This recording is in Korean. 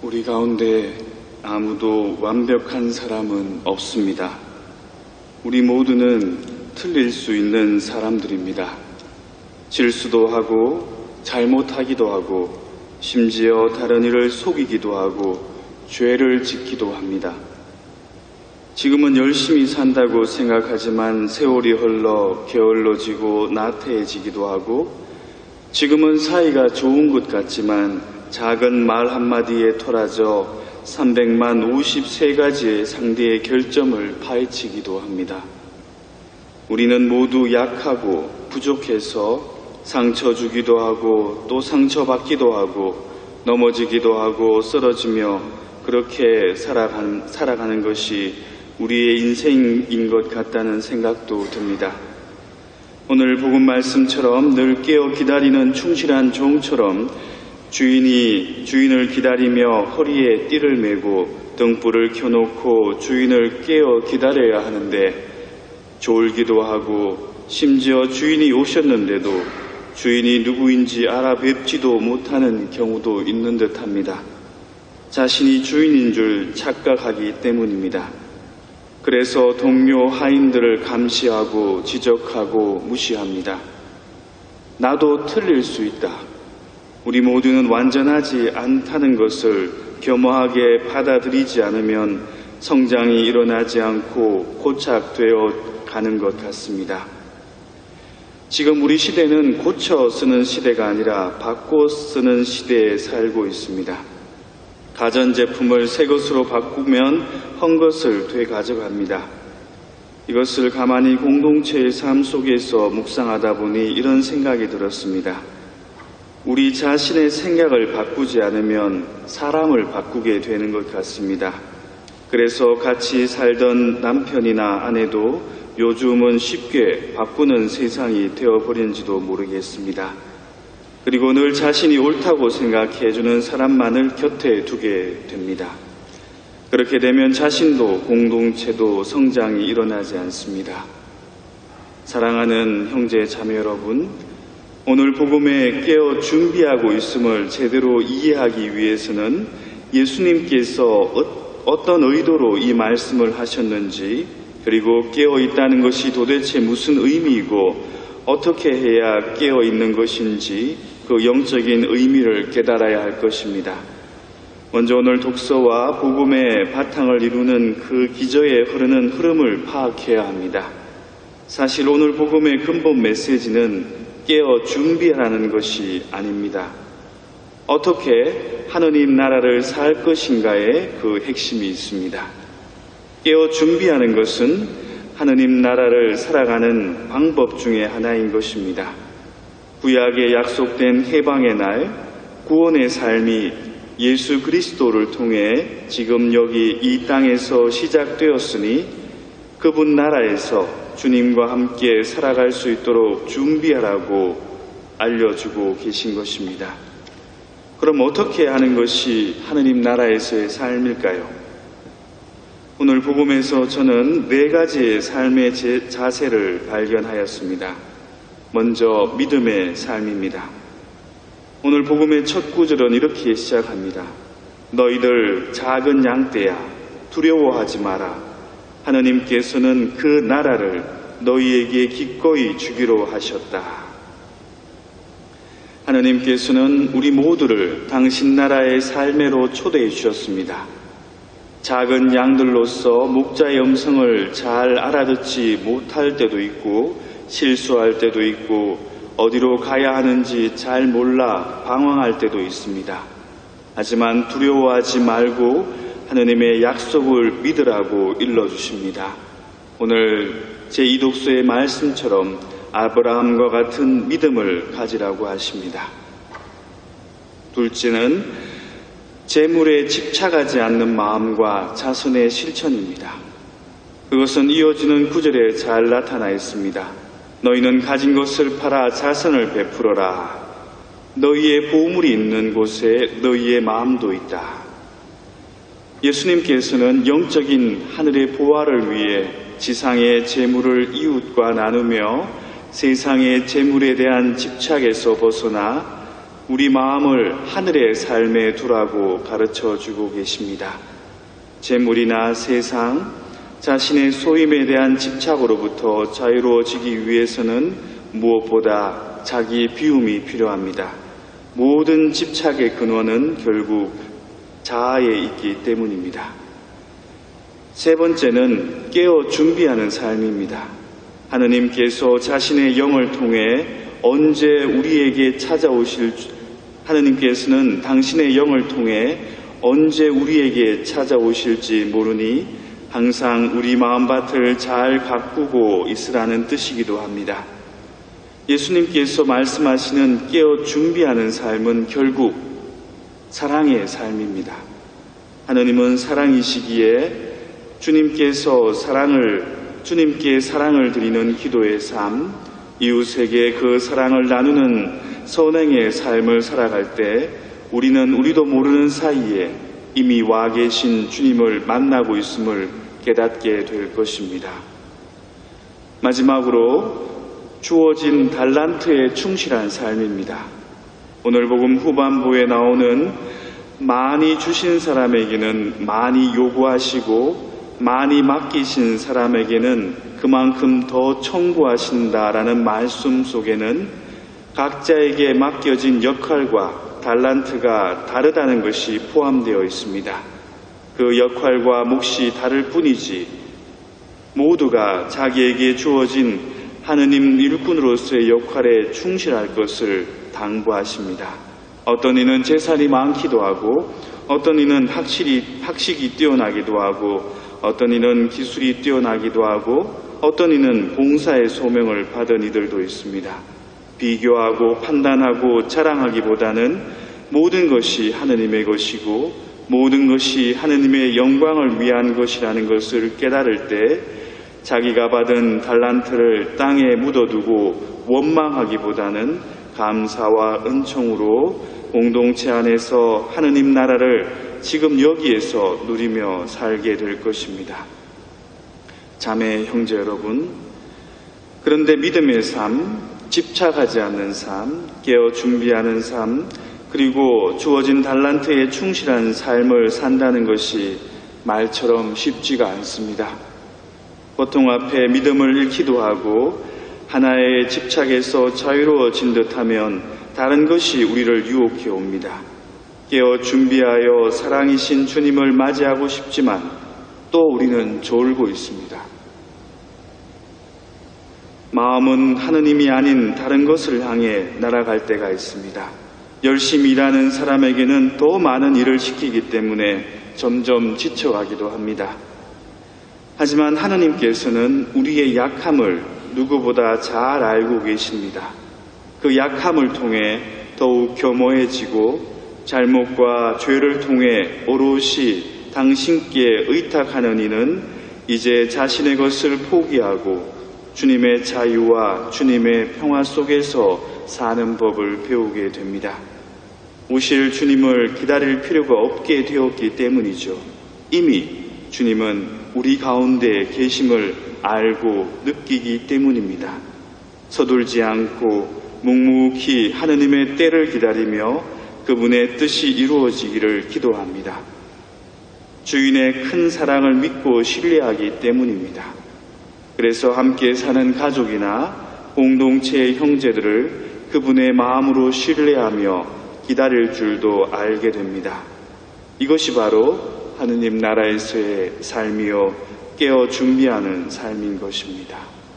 우리 가운데 아무도 완벽한 사람은 없습니다. 우리 모두는 틀릴 수 있는 사람들입니다. 실수도 하고 잘못하기도 하고 심지어 다른 이를 속이기도 하고 죄를 짓기도 합니다. 지금은 열심히 산다고 생각하지만 세월이 흘러 게을러지고 나태해지기도 하고 지금은 사이가 좋은 것 같지만 작은 말 한마디에 토라져 300만 53가지의 상대의 결점을 파헤치기도 합니다. 우리는 모두 약하고 부족해서 상처 주기도 하고 또 상처받기도 하고 넘어지기도 하고 쓰러지며 그렇게 살아가는 것이 우리의 인생인 것 같다는 생각도 듭니다. 오늘 복음 말씀처럼 늘 깨어 기다리는 충실한 종처럼 주인을 기다리며 허리에 띠를 메고 등불을 켜놓고 주인을 깨어 기다려야 하는데 졸기도 하고 심지어 주인이 오셨는데도 주인이 누구인지 알아뵙지도 못하는 경우도 있는 듯합니다. 자신이 주인인 줄 착각하기 때문입니다. 그래서 동료 하인들을 감시하고 지적하고 무시합니다. 나도 틀릴 수 있다. 우리 모두는 완전하지 않다는 것을 겸허하게 받아들이지 않으면 성장이 일어나지 않고 고착되어 가는 것 같습니다. 지금 우리 시대는 고쳐 쓰는 시대가 아니라 바꿔 쓰는 시대에 살고 있습니다. 가전제품을 새 것으로 바꾸면 헌 것을 되가져갑니다. 이것을 가만히 공동체의 삶 속에서 묵상하다 보니 이런 생각이 들었습니다. 우리 자신의 생각을 바꾸지 않으면 사람을 바꾸게 되는 것 같습니다. 그래서 같이 살던 남편이나 아내도 요즘은 쉽게 바꾸는 세상이 되어버린지도 모르겠습니다. 그리고 늘 자신이 옳다고 생각해주는 사람만을 곁에 두게 됩니다. 그렇게 되면 자신도 공동체도 성장이 일어나지 않습니다. 사랑하는 형제 자매 여러분, 오늘 복음에 깨어 준비하고 있음을 제대로 이해하기 위해서는 예수님께서 어떤 의도로 이 말씀을 하셨는지 그리고 깨어 있다는 것이 도대체 무슨 의미이고 어떻게 해야 깨어 있는 것인지 그 영적인 의미를 깨달아야 할 것입니다. 먼저 오늘 독서와 복음의 바탕을 이루는 그 기저에 흐르는 흐름을 파악해야 합니다. 사실 오늘 복음의 근본 메시지는 깨어 준비하라는 것이 아닙니다. 어떻게 하느님 나라를 살 것인가에 그 핵심이 있습니다. 깨어 준비하는 것은 하느님 나라를 살아가는 방법 중에 하나인 것입니다. 구약에 약속된 해방의 날, 구원의 삶이 예수 그리스도를 통해 지금 여기 이 땅에서 시작되었으니 그분 나라에서 주님과 함께 살아갈 수 있도록 준비하라고 알려주고 계신 것입니다. 그럼 어떻게 하는 것이 하느님 나라에서의 삶일까요? 오늘 복음에서 저는 4가지의 삶의 자세를 발견하였습니다. 먼저 믿음의 삶입니다. 오늘 복음의 첫 구절은 이렇게 시작합니다. 너희들 작은 양떼야 두려워하지 마라. 하느님께서는 그 나라를 너희에게 기꺼이 주기로 하셨다. 하느님께서는 우리 모두를 당신 나라의 삶으로 초대해 주셨습니다. 작은 양들로서 목자의 음성을 잘 알아듣지 못할 때도 있고 실수할 때도 있고 어디로 가야 하는지 잘 몰라 방황할 때도 있습니다. 하지만 두려워하지 말고 하느님의 약속을 믿으라고 일러주십니다. 오늘 제2 독서의 말씀처럼 아브라함과 같은 믿음을 가지라고 하십니다. 둘째는 재물에 집착하지 않는 마음과 자선의 실천입니다. 그것은 이어지는 구절에 잘 나타나 있습니다. 너희는 가진 것을 팔아 자선을 베풀어라. 너희의 보물이 있는 곳에 너희의 마음도 있다. 예수님께서는 영적인 하늘의 보화를 위해 지상의 재물을 이웃과 나누며 세상의 재물에 대한 집착에서 벗어나 우리 마음을 하늘의 삶에 두라고 가르쳐 주고 계십니다. 재물이나 세상, 자신의 소임에 대한 집착으로부터 자유로워지기 위해서는 무엇보다 자기 비움이 필요합니다. 모든 집착의 근원은 결국 자아에 있기 때문입니다. 세 번째는 깨어 준비하는 삶입니다. 하느님께서 자신의 영을 통해 언제 우리에게 하느님께서는 당신의 영을 통해 언제 우리에게 찾아오실지 모르니 항상 우리 마음밭을 잘 가꾸고 있으라는 뜻이기도 합니다. 예수님께서 말씀하시는 깨어 준비하는 삶은 결국 사랑의 삶입니다. 하느님은 사랑이시기에 주님께 사랑을 드리는 기도의 삶, 이웃에게 그 사랑을 나누는 선행의 삶을 살아갈 때 우리는 우리도 모르는 사이에 이미 와 계신 주님을 만나고 있음을 깨닫게 될 것입니다. 마지막으로 주어진 달란트에 충실한 삶입니다. 오늘 복음 후반부에 나오는 많이 주신 사람에게는 많이 요구하시고 많이 맡기신 사람에게는 그만큼 더 청구하신다라는 말씀 속에는 각자에게 맡겨진 역할과 달란트가 다르다는 것이 포함되어 있습니다. 그 역할과 몫이 다를 뿐이지 모두가 자기에게 주어진 하느님 일꾼으로서의 역할에 충실할 것을 당부하십니다. 어떤 이는 재산이 많기도 하고 어떤 이는 학식이 뛰어나기도 하고 어떤 이는 기술이 뛰어나기도 하고 어떤 이는 봉사의 소명을 받은 이들도 있습니다. 비교하고 판단하고 자랑하기보다는 모든 것이 하느님의 것이고 모든 것이 하느님의 영광을 위한 것이라는 것을 깨달을 때 자기가 받은 달란트를 땅에 묻어두고 원망하기보다는 감사와 은총으로 공동체 안에서 하느님 나라를 지금 여기에서 누리며 살게 될 것입니다. 자매 형제 여러분, 그런데 믿음의 삶, 집착하지 않는 삶, 깨어 준비하는 삶, 그리고 주어진 달란트에 충실한 삶을 산다는 것이 말처럼 쉽지가 않습니다. 고통 앞에 믿음을 잃기도 하고 하나의 집착에서 자유로워진 듯하면 다른 것이 우리를 유혹해 옵니다. 깨어 준비하여 사랑이신 주님을 맞이하고 싶지만 또 우리는 졸고 있습니다. 마음은 하느님이 아닌 다른 것을 향해 날아갈 때가 있습니다. 열심히 일하는 사람에게는 더 많은 일을 시키기 때문에 점점 지쳐가기도 합니다. 하지만 하느님께서는 우리의 약함을 누구보다 잘 알고 계십니다. 그 약함을 통해 더욱 겸허해지고 잘못과 죄를 통해 오롯이 당신께 의탁하는 이는 이제 자신의 것을 포기하고 주님의 자유와 주님의 평화 속에서 사는 법을 배우게 됩니다. 오실 주님을 기다릴 필요가 없게 되었기 때문이죠. 이미 주님은 우리 가운데 계심을 알고 느끼기 때문입니다. 서둘지 않고 묵묵히 하느님의 때를 기다리며 그분의 뜻이 이루어지기를 기도합니다. 주인의 큰 사랑을 믿고 신뢰하기 때문입니다. 그래서 함께 사는 가족이나 공동체의 형제들을 그분의 마음으로 신뢰하며 기다릴 줄도 알게 됩니다. 이것이 바로 하느님 나라에서의 삶이요 깨어 준비하는 삶인 것입니다.